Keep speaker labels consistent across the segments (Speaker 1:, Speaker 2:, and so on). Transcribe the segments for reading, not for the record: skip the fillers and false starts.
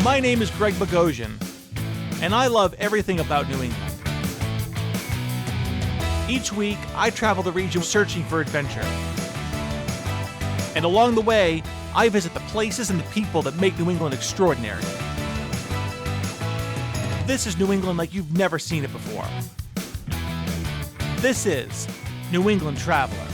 Speaker 1: My name is Greg Bogosian, and I love everything about New England. Each week, I travel the region searching for adventure. And along the way, I visit the places and the people that make New England extraordinary. This is New England like you've never seen it before. This is New England Traveler.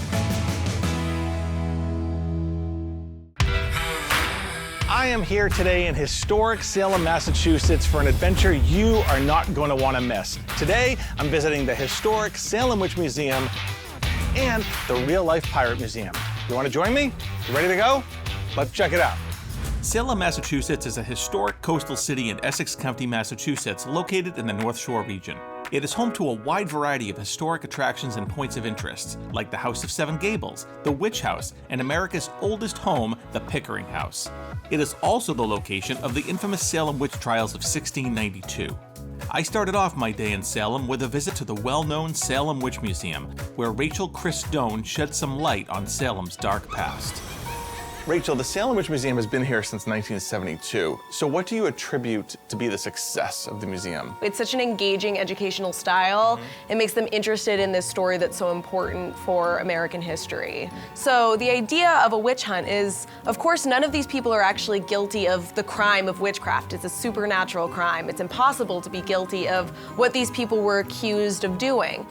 Speaker 1: I am here today in historic Salem, Massachusetts for an adventure you are not going to want to miss. Today, I'm visiting the historic Salem Witch Museum and the Real Pirate Museum. You want to join me? You ready to go? Let's check it out. Salem, Massachusetts is a historic coastal city in Essex County, Massachusetts, located in the North Shore region. It is home to a wide variety of historic attractions and points of interest, like the House of Seven Gables, the Witch House, and America's oldest home, the Pickering House. It is also the location of the infamous Salem Witch Trials of 1692. I started off my day in Salem with a visit to the well-known Salem Witch Museum, where Rachel Chris Doan shed some light on Salem's dark past. Rachel, the Salem Witch Museum has been here since 1972. So what do you attribute to be the success of the museum?
Speaker 2: It's such an engaging educational style. It makes them interested in this story that's so important for American history. So the idea of a witch hunt is, of course, none of these people are actually guilty of the crime of witchcraft. It's a supernatural crime. It's impossible to be guilty of what these people were accused of doing.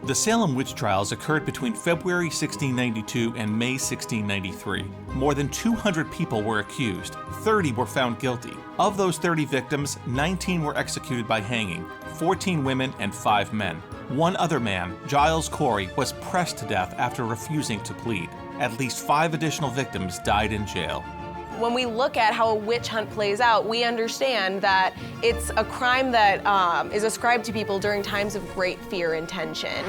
Speaker 2: The Salem Witch Trials occurred between February 1692 and May 1693. More than 200 people were accused. 30 were found guilty. Of those 30 victims, 19 were executed by hanging, 14 women and 5 men. One other man, Giles Corey, was pressed to death after refusing to plead. At least 5 additional victims died in jail. When we look at how a witch hunt plays out, we understand that it's a crime that is ascribed to people during times of great fear and tension.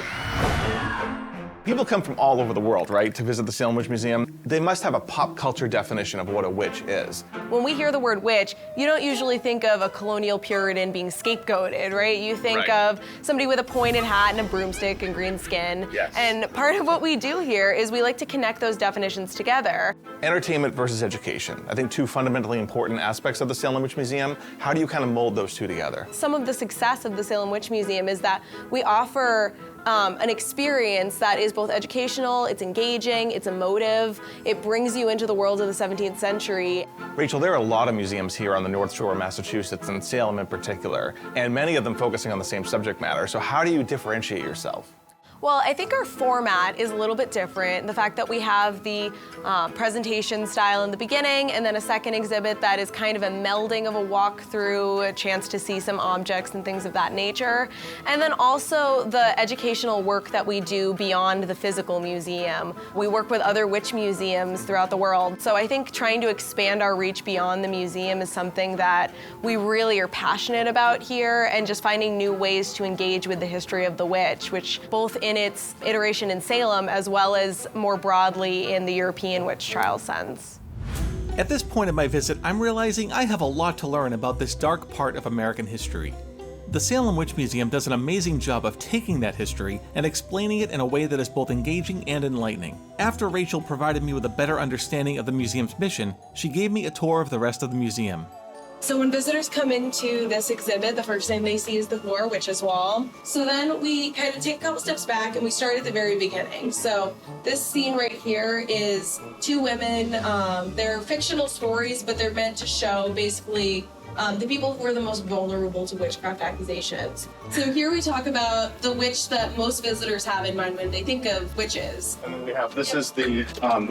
Speaker 2: People come from all over the world, right, to visit the Salem Witch Museum. They must have a pop culture definition of what a witch is. When we hear the word witch, you don't usually think of a colonial Puritan being scapegoated, right? You think of somebody with a pointed hat and a broomstick and green skin. Yes. And part of what we do here is we like to connect those definitions together. Entertainment versus education. I think 2 fundamentally important aspects of the Salem Witch Museum. How do you kind of mold those 2 together? Some of the success of the Salem Witch Museum is that we offer an experience that is both educational, it's engaging, it's emotive, it brings you into the world of the 17th century. Rachel, there are a lot of museums here on the North Shore of Massachusetts, and Salem in particular, and many of them focusing on the same subject matter. So how do you differentiate yourself? Well, I think our format is a little bit different. The fact that we have the presentation style in the beginning and then a second exhibit that is kind of a melding of a walkthrough, a chance to see some objects and things of that nature. And then also the educational work that we do beyond the physical museum. We work with other witch museums throughout the world. So I think trying to expand our reach beyond the museum is something that we really are passionate about here, and just finding new ways to engage with the history of the witch, which both in its iteration in Salem as well as more broadly in the European witch trial sense. At this point in my visit, I'm realizing I have a lot to learn about this dark part of American history. The Salem Witch Museum does an amazing job of taking that history and explaining it in a way that is both engaging and enlightening. After Rachel provided me with a better understanding of the museum's mission, she gave me a tour of the rest of the museum.
Speaker 3: So when visitors come into this exhibit, the first thing they see is the floor, witch's wall. So then we kind of take a couple steps back and we start at the very beginning. So this scene right here is 2 women. They're fictional stories, but they're meant to show basically the people who are the most vulnerable to witchcraft accusations. So here we talk about the witch that most visitors have in mind when they think of witches.
Speaker 4: And then we have, this is the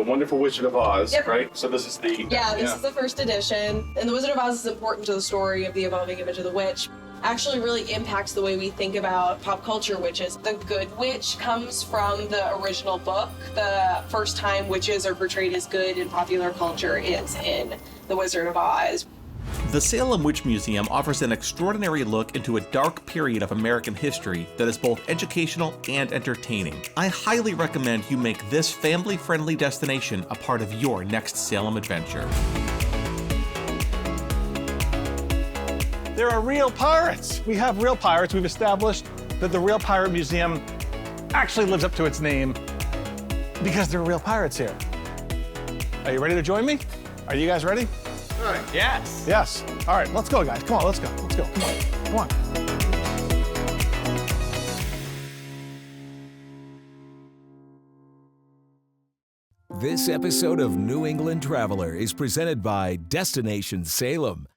Speaker 4: Wonderful Wizard of Oz, right? So this is the...
Speaker 3: Yeah, this is the first edition. And the Wizard of Oz is important to the story of the evolving image of the witch. Actually really impacts the way we think about pop culture witches. The good witch comes from the original book. The first time witches are portrayed as good in popular culture is in The Wizard of Oz.
Speaker 1: The Salem Witch Museum offers an extraordinary look into a dark period of American history that is both educational and entertaining. I highly recommend you make this family-friendly destination a part of your next Salem adventure.
Speaker 5: There are real pirates. We have real pirates. We've established that the Real Pirate Museum actually lives up to its name because there are real pirates here. Are you ready to join me? Are you guys ready?
Speaker 6: Yes.
Speaker 5: Yes. All right, let's go, guys. Come on, let's go. Let's go. Come on. Come on.
Speaker 7: This episode of New England Traveler is presented by Destination Salem.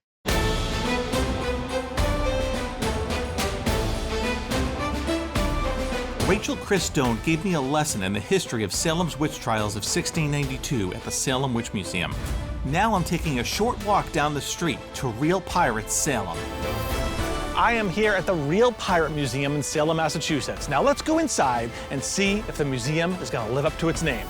Speaker 1: Rachel Christone gave me a lesson in the history of Salem's witch trials of 1692 at the Salem Witch Museum. Now I'm taking a short walk down the street to Real Pirates Salem. I am here at the Real Pirate Museum in Salem, Massachusetts. Now let's go inside and see if the museum is going to live up to its name.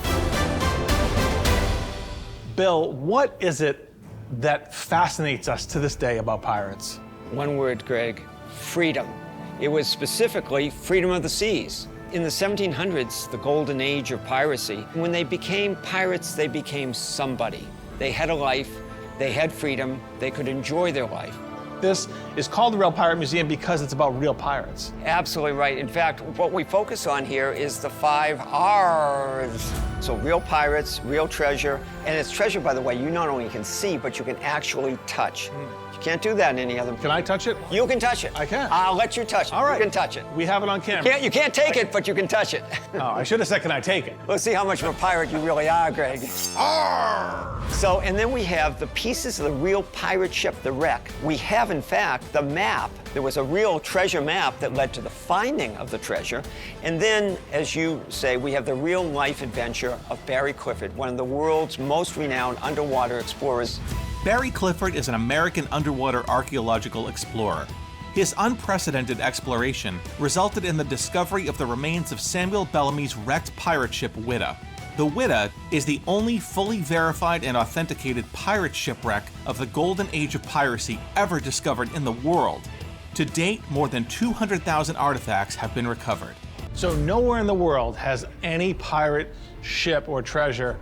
Speaker 1: Bill, what is it that fascinates us to this day about pirates?
Speaker 6: One word, Greg, freedom. It was specifically freedom of the seas. In the 1700s, the golden age of piracy, when they became pirates, they became somebody. They had a life, they had freedom, they could enjoy their life.
Speaker 5: This is called the Real Pirate Museum because it's about real pirates.
Speaker 6: Absolutely right. In fact, what we focus on here is the 5 R's. So real pirates, real treasure, and it's treasure, by the way, you not only can see, but you can actually touch. You can't do that in any other.
Speaker 5: Can I touch it?
Speaker 6: You can touch it.
Speaker 5: I can.
Speaker 6: I'll let you touch it.
Speaker 5: All right.
Speaker 6: You can touch it.
Speaker 5: We have it on camera.
Speaker 6: You can't take it, but you can touch it.
Speaker 5: Oh, I should have said, can I take it?
Speaker 6: Let's see how much of a pirate you really are, Greg. So, and then we have the pieces of the real pirate ship, the wreck. We have, in fact, the map. There was a real treasure map that led to the finding of the treasure. And then, as you say, we have the real life adventure of Barry Clifford, one of the world's most renowned underwater explorers.
Speaker 1: Barry Clifford is an American underwater archaeological explorer. His unprecedented exploration resulted in the discovery of the remains of Samuel Bellamy's wrecked pirate ship Whydah. The Whydah is the only fully verified and authenticated pirate shipwreck of the golden age of piracy ever discovered in the world. To date, more than 200,000 artifacts have been recovered.
Speaker 5: So nowhere in the world has any pirate ship or treasure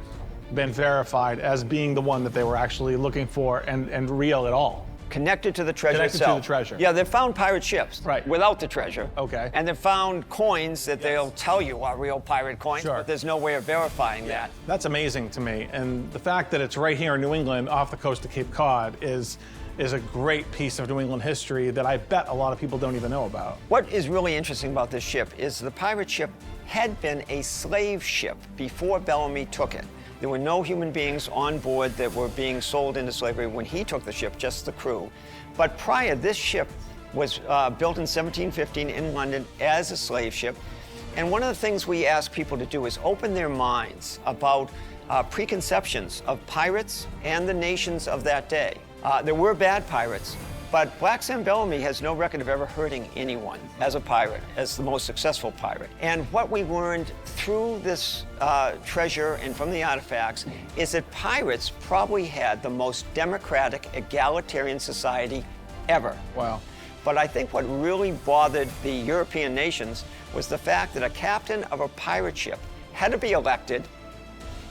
Speaker 5: been verified as being the one that they were actually looking for and real at all.
Speaker 6: Connected to the treasure
Speaker 5: Connected
Speaker 6: itself.
Speaker 5: to the treasure.
Speaker 6: Yeah, they've found pirate ships.
Speaker 5: Right.
Speaker 6: Without the treasure.
Speaker 5: Okay.
Speaker 6: And they've found coins that they'll tell you are real pirate coins,
Speaker 5: Sure.
Speaker 6: but there's no way of verifying that.
Speaker 5: That's amazing to me. And the fact that it's right here in New England off the coast of Cape Cod is a great piece of New England history that I bet a lot of people don't even know about.
Speaker 6: What is really interesting about this ship is the pirate ship had been a slave ship before Bellamy took it. There were no human beings on board that were being sold into slavery when he took the ship, just the crew. But prior, this ship was built in 1715 in London as a slave ship. And one of the things we ask people to do is open their minds about preconceptions of pirates and the nations of that day. There were bad pirates, but Black Sam Bellamy has no record of ever hurting anyone as a pirate, as the most successful pirate. And what we learned through this treasure and from the artifacts is that pirates probably had the most democratic, egalitarian society ever.
Speaker 5: Wow.
Speaker 6: But I think what really bothered the European nations was the fact that a captain of a pirate ship had to be elected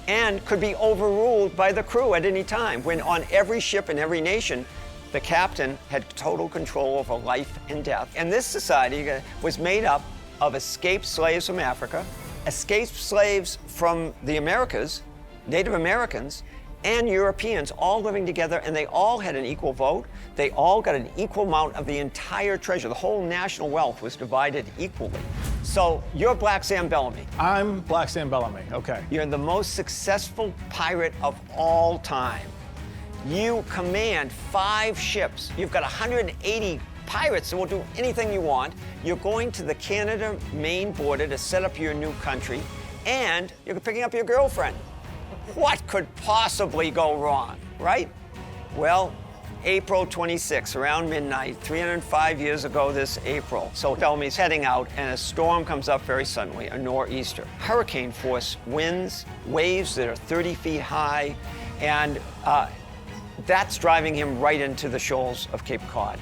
Speaker 6: and could be overruled by the crew at any time, when on every ship in every nation, the captain had total control over life and death. And this society was made up of escaped slaves from Africa, escaped slaves from the Americas, Native Americans, and Europeans all living together, and they all had an equal vote. They all got an equal amount of the entire treasure. The whole national wealth was divided equally. So you're Black Sam Bellamy.
Speaker 5: I'm Black Sam Bellamy, okay.
Speaker 6: You're the most successful pirate of all time. You command 5 ships. You've got 180 pirates that will do anything you want. You're going to the Canada-Maine border to set up your new country, and you're picking up your girlfriend. What could possibly go wrong, right? Well, April 26, around midnight, 305 years ago this April. So Bellamy's heading out, and a storm comes up very suddenly, a nor'easter. Hurricane force winds, waves that are 30 feet high, and that's driving him right into the shoals of Cape Cod.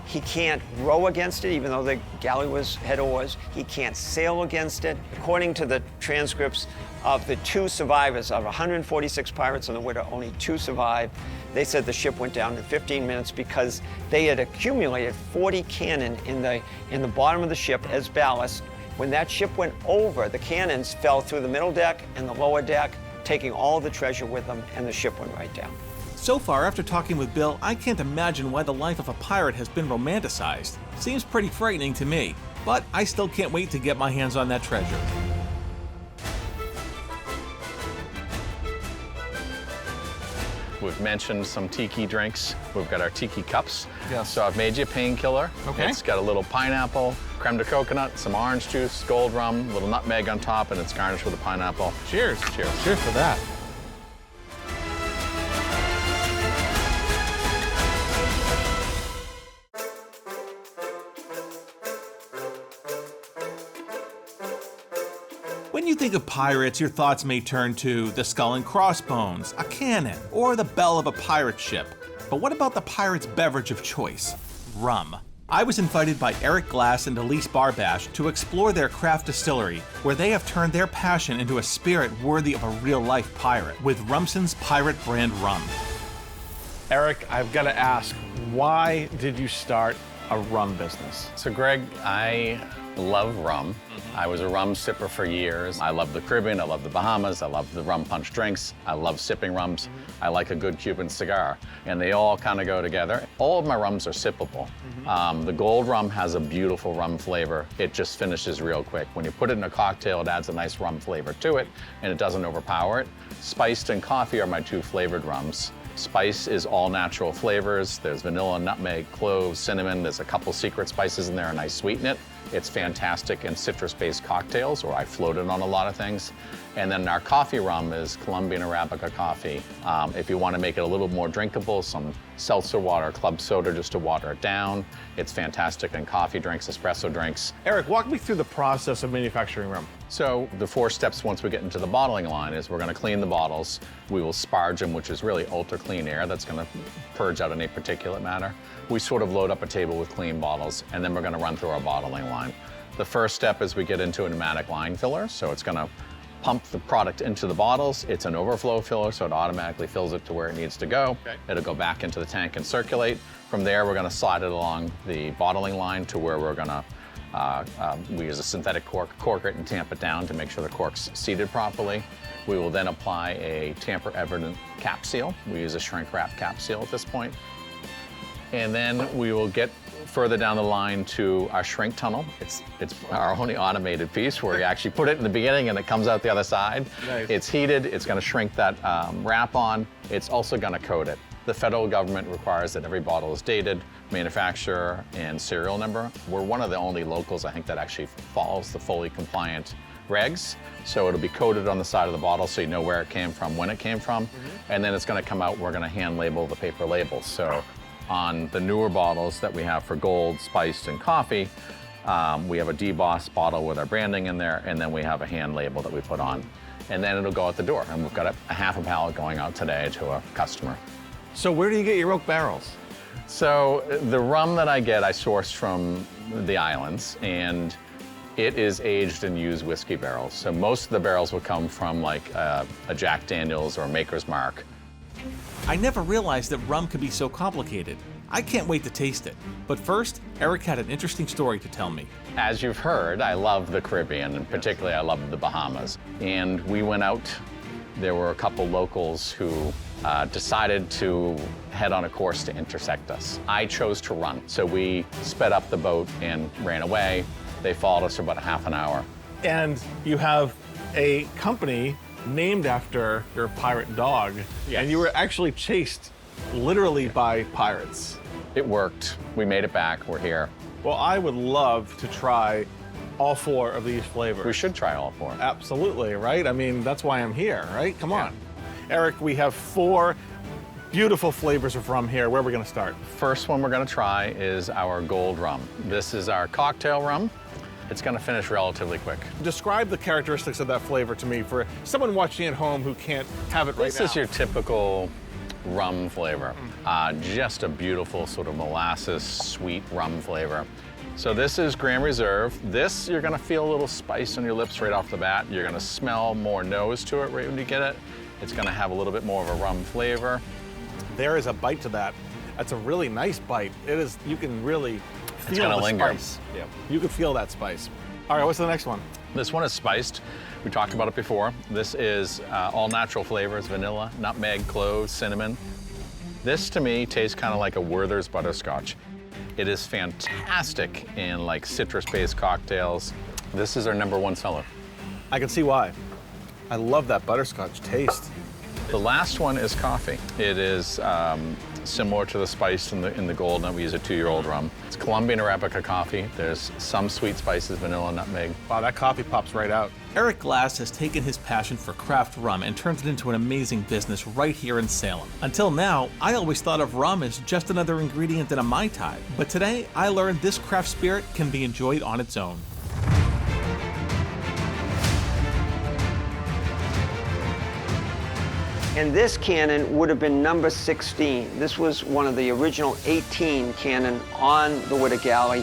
Speaker 6: He can't row against it, even though the galley had oars. He can't sail against it. According to the transcripts of the 2 survivors, of 146 pirates on the Whydah, only 2 survived. They said the ship went down in 15 minutes because they had accumulated 40 cannon in the bottom of the ship as ballast. When that ship went over, the cannons fell through the middle deck and the lower deck, taking all the treasure with them, and the ship went right down.
Speaker 5: So far, after talking with Bill, I can't imagine why the life of a pirate has been romanticized. Seems pretty frightening to me, but I still can't wait to get my hands on that treasure.
Speaker 8: We've mentioned some tiki drinks. We've got our tiki cups.
Speaker 5: Yes.
Speaker 8: So I've made you a painkiller.
Speaker 5: Okay.
Speaker 8: It's got a little pineapple, creme de coconut, some orange juice, gold rum, a little nutmeg on top, and it's garnished with a pineapple.
Speaker 5: Cheers.
Speaker 8: Cheers.
Speaker 5: Cheers for that. When you think of pirates, your thoughts may turn to the skull and crossbones, a cannon, or the bell of a pirate ship. But what about the pirate's beverage of choice? Rum. I was invited by Eric Glass and Elise Barbash to explore their craft distillery, where they have turned their passion into a spirit worthy of a real-life pirate, with Rumson's Pirate brand rum. Eric, I've got to ask, why did you start a rum business?
Speaker 8: So Greg, I love rum. I was a rum sipper for years. I love the Caribbean, I love the Bahamas, I love the rum punch drinks, I love sipping rums. I like a good Cuban cigar, and they all kind of go together. All of my rums are sippable. The gold rum has a beautiful rum flavor. It just finishes real quick. When you put it in a cocktail, it adds a nice rum flavor to it, and it doesn't overpower it. Spiced and coffee are my two flavored rums. Spice is all natural flavors. There's vanilla, nutmeg, cloves, cinnamon. There's a couple secret spices in there, and I sweeten it. It's fantastic in citrus-based cocktails, or I float it on a lot of things. And then our coffee rum is Colombian Arabica coffee. If you want to make it a little more drinkable, some seltzer water, club soda just to water it down. It's fantastic in coffee drinks, espresso drinks.
Speaker 5: Eric, walk me through the process of manufacturing rum.
Speaker 8: So the 4 steps once we get into the bottling line is we're going to clean the bottles. We will sparge them, which is really ultra clean air that's going to purge out any particulate matter. We sort of load up a table with clean bottles, and then we're going to run through our bottling line. The first step is we get into a pneumatic line filler, so it's going to pump the product into the bottles. It's an overflow filler, so it automatically fills it to where it needs to go. Okay. It'll go back into the tank and circulate. From there, we're going to slide it along the bottling line to where we're going to we use a synthetic cork it and tamp it down to make sure the cork's seated properly. We will then apply a tamper-evident cap seal. We use a shrink wrap cap seal at this point. And then we will get further down the line to our shrink tunnel. It's our only automated piece where you actually put it in the beginning and it comes out the other side. Nice. It's heated, it's gonna shrink that wrap on. It's also gonna coat it. The federal government requires that every bottle is dated, manufacturer, and serial number. We're one of the only locals, I think, that actually follows the fully compliant regs. So it'll be coated on the side of the bottle so you know where it came from, when it came from. And then it's gonna come out, we're gonna hand label the paper labels. So on the newer bottles that we have for gold, spiced, and coffee, we have a debossed bottle with our branding in there, and then we have a hand label that we put on. And then it'll go out the door. And we've got a half a pallet going out today to a customer.
Speaker 5: So where do you get your oak barrels?
Speaker 8: So the rum that I get, I source from the islands, and it is aged in used whiskey barrels. So most of the barrels will come from like a Jack Daniel's or Maker's Mark.
Speaker 5: I never realized that rum could be so complicated. I can't wait to taste it. But first, Eric had an interesting story to tell me.
Speaker 8: As you've heard, I love the Caribbean, and particularly I love the Bahamas. And we went out, there were a couple locals who decided to head on a course to intersect us. I chose to run, so we sped up the boat and ran away. They followed us for about a half an hour.
Speaker 5: And you have a company named after your pirate dog. Yes. And you were actually chased literally by pirates.
Speaker 8: It worked. We made it back. We're here.
Speaker 5: Well, I would love to try all 4 of these flavors.
Speaker 8: We should try all 4.
Speaker 5: Absolutely, right? I mean, that's why I'm here, right? Come on. Eric, we have 4 beautiful flavors of rum here. Where are we gonna start?
Speaker 8: First one we're gonna try is our gold rum. This is our cocktail rum. It's gonna finish relatively quick.
Speaker 5: Describe the characteristics of that flavor to me for someone watching at home who can't have it right now.
Speaker 8: This is your typical rum flavor. Just a beautiful sort of molasses, sweet rum flavor. So this is Grand Reserve. This, you're gonna feel a little spice on your lips right off the bat. You're gonna smell more nose to it right when you get it. It's gonna have a little bit more of a rum flavor.
Speaker 5: There is a bite to that. That's a really nice bite. It is, you can really feel the
Speaker 8: linger.
Speaker 5: spice. Yeah. You can feel that spice. All right, what's the next one?
Speaker 8: This one is spiced. We talked about it before. This is all natural flavors, vanilla, nutmeg, cloves, cinnamon. This to me tastes kind of like a Werther's butterscotch. It is fantastic in like citrus-based cocktails. This is our #1 seller.
Speaker 1: I can see why. I love that butterscotch taste.
Speaker 8: The last one is coffee. It is similar to the spice in the Golden. We use a 2-year-old rum. It's Colombian Arabica coffee. There's some sweet spices, vanilla, nutmeg.
Speaker 1: Wow, that coffee pops right out.
Speaker 5: Eric Glass has taken his passion for craft rum and turned it into an amazing business right here in Salem. Until now, I always thought of rum as just another ingredient in a Mai Tai, but today I learned this craft spirit can be enjoyed on its own.
Speaker 6: And this cannon would have been number 16. This was one of the original 18 cannon on the Whydah galley.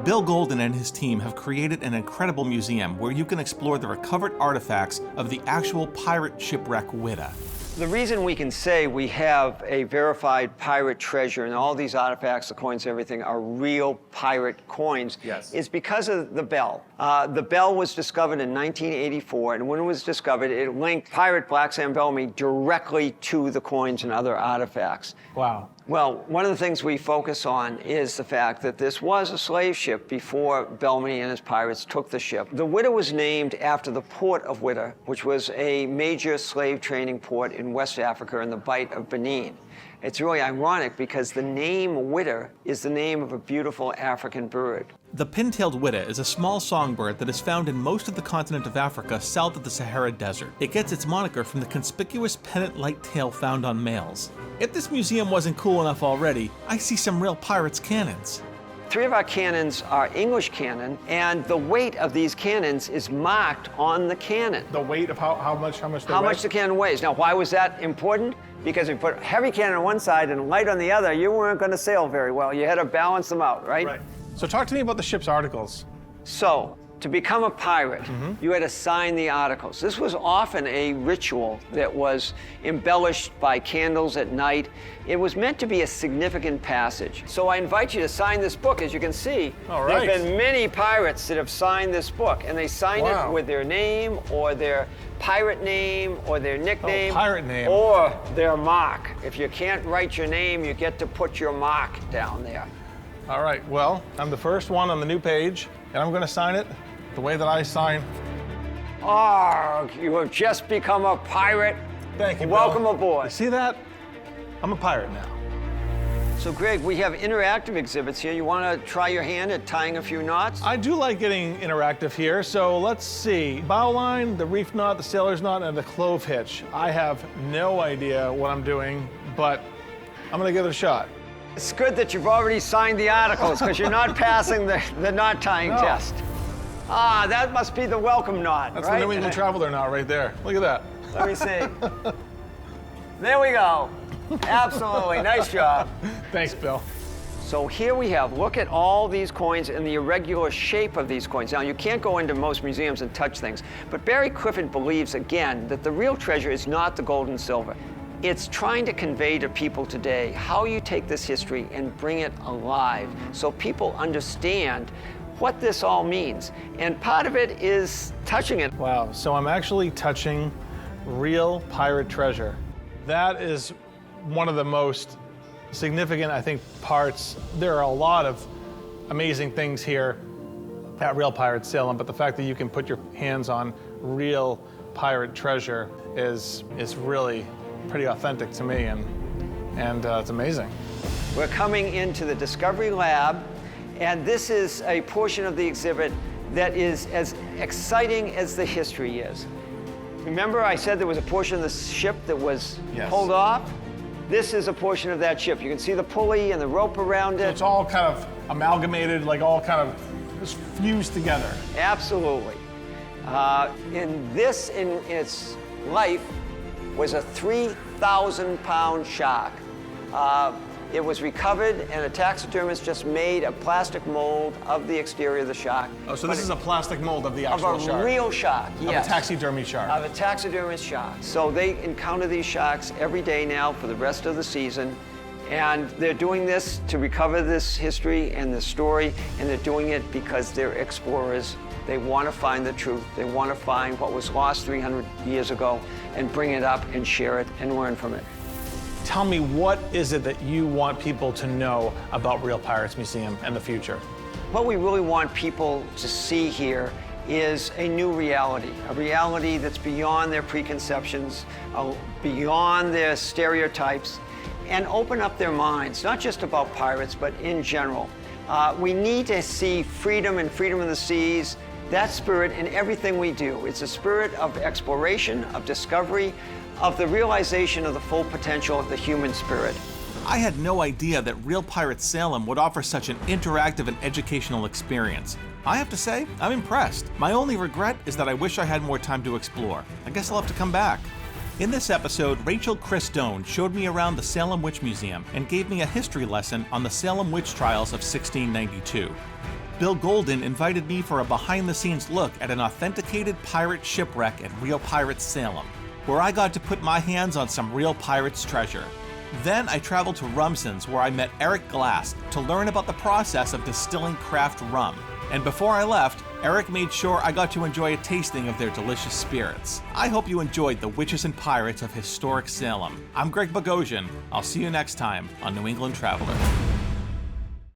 Speaker 5: Bill Golden and his team have created an incredible museum where you can explore the recovered artifacts of the actual pirate shipwreck Whydah.
Speaker 6: The reason we can say we have a verified pirate treasure and all these artifacts, the coins, everything are real pirate coins is because of the bell. The bell was discovered in 1984, and when it was discovered, it linked pirate Black Sam Bellamy directly to the coins and other artifacts.
Speaker 1: Wow.
Speaker 6: Well, one of the things we focus on is the fact that this was a slave ship before Bellamy and his pirates took the ship. The Whydah was named after the port of Whydah, which was a major slave trading port in West Africa in the Bight of Benin. It's really ironic because the name Whydah is the name of a beautiful African bird.
Speaker 5: The pin-tailed Whydah is a small songbird that is found in most of the continent of Africa south of the Sahara Desert. It gets its moniker from the conspicuous pennant-like tail found on males. If this museum wasn't cool enough already, I see some real pirates' cannons.
Speaker 6: 3 of our cannons are English cannon, and the weight of these cannons is marked on the cannon.
Speaker 1: The weight of how much they weigh?
Speaker 6: How much the cannon weighs. Now, why was that important? Because if you put heavy cannon on one side and light on the other, you weren't going to sail very well. You had to balance them out, right?
Speaker 1: Right. So talk to me about the ship's articles.
Speaker 6: So, to become a pirate, you had to sign the articles. This was often a ritual that was embellished by candles at night. It was meant to be a significant passage. So I invite you to sign this book. As you can see,
Speaker 1: All right.
Speaker 6: there have been many pirates that have signed this book, and they signed it with their name or their pirate name or their nickname
Speaker 1: pirate name.
Speaker 6: or their mark. If you can't write your name, you get to put your mark down there.
Speaker 1: All right, well, I'm the first one on the new page, and I'm going to sign it the way that I sign.
Speaker 6: You have just become a pirate.
Speaker 1: Thank you,
Speaker 6: Welcome
Speaker 1: Bill.
Speaker 6: aboard.
Speaker 1: You see that? I'm a pirate now.
Speaker 6: So, Greg, we have interactive exhibits here. You want to try your hand at tying a few knots?
Speaker 1: I do like getting interactive here, so let's see. Bow line, the reef knot, the sailor's knot, and the clove hitch. I have no idea what I'm doing, but I'm going to give it a shot.
Speaker 6: It's good that you've already signed the articles because you're not passing the knot tying test. Ah, that must be the welcome knot,
Speaker 1: That's
Speaker 6: right?
Speaker 1: the New England Traveler knot right there. Look at that.
Speaker 6: Let me see. There we go. Absolutely. Nice job.
Speaker 1: Thanks, Bill.
Speaker 6: So here we have, look at all these coins and the irregular shape of these coins. Now, you can't go into most museums and touch things, but Barry Clifford believes, again, that the real treasure is not the gold and silver. It's trying to convey to people today how you take this history and bring it alive so people understand what this all means. And part of it is touching it.
Speaker 1: Wow, so I'm actually touching real pirate treasure. That is one of the most significant, I think, parts. There are a lot of amazing things here at Real Pirates Salem, but the fact that you can put your hands on real pirate treasure is really pretty authentic to me, and it's amazing.
Speaker 6: We're coming into the Discovery Lab, and this is a portion of the exhibit that is as exciting as the history is. Remember I said there was a portion of the ship that was pulled off? This is a portion of that ship. You can see the pulley and the rope around it.
Speaker 1: So it's all kind of amalgamated, like all kind of just fused together.
Speaker 6: Absolutely. In its life, was a 3,000-pound shark. It was recovered, and a taxidermist just made a plastic mold of the exterior of the shark.
Speaker 1: Oh, so this is a plastic mold of the actual shark?
Speaker 6: Of a real shark, yes.
Speaker 1: Of a taxidermy shark?
Speaker 6: Of a taxidermist shark. So they encounter these sharks every day now for the rest of the season, And they're doing this to recover this history and this story, and they're doing it because they're explorers. They want to find the truth. They want to find what was lost 300 years ago and bring it up and share it and learn from it.
Speaker 1: Tell me, what is it that you want people to know about Real Pirates Museum and the future?
Speaker 6: What we really want people to see here is a new reality, a reality that's beyond their preconceptions, beyond their stereotypes, and open up their minds, not just about pirates, but in general. We need to see freedom and freedom of the seas, that spirit in everything we do. It's a spirit of exploration, of discovery, of the realization of the full potential of the human spirit.
Speaker 5: I had no idea that Real Pirates Salem would offer such an interactive and educational experience. I have to say, I'm impressed. My only regret is that I wish I had more time to explore. I guess I'll have to come back. In this episode, Rachel Christone showed me around the Salem Witch Museum and gave me a history lesson on the Salem Witch Trials of 1692. Bill Golden invited me for a behind-the-scenes look at an authenticated pirate shipwreck at Real Pirates Salem, where I got to put my hands on some real pirates' treasure. Then I traveled to Rumson's, where I met Eric Glass to learn about the process of distilling craft rum. And before I left, Eric made sure I got to enjoy a tasting of their delicious spirits. I hope you enjoyed the Witches and Pirates of historic Salem. I'm Greg Bogosian. I'll see you next time on New England Traveler.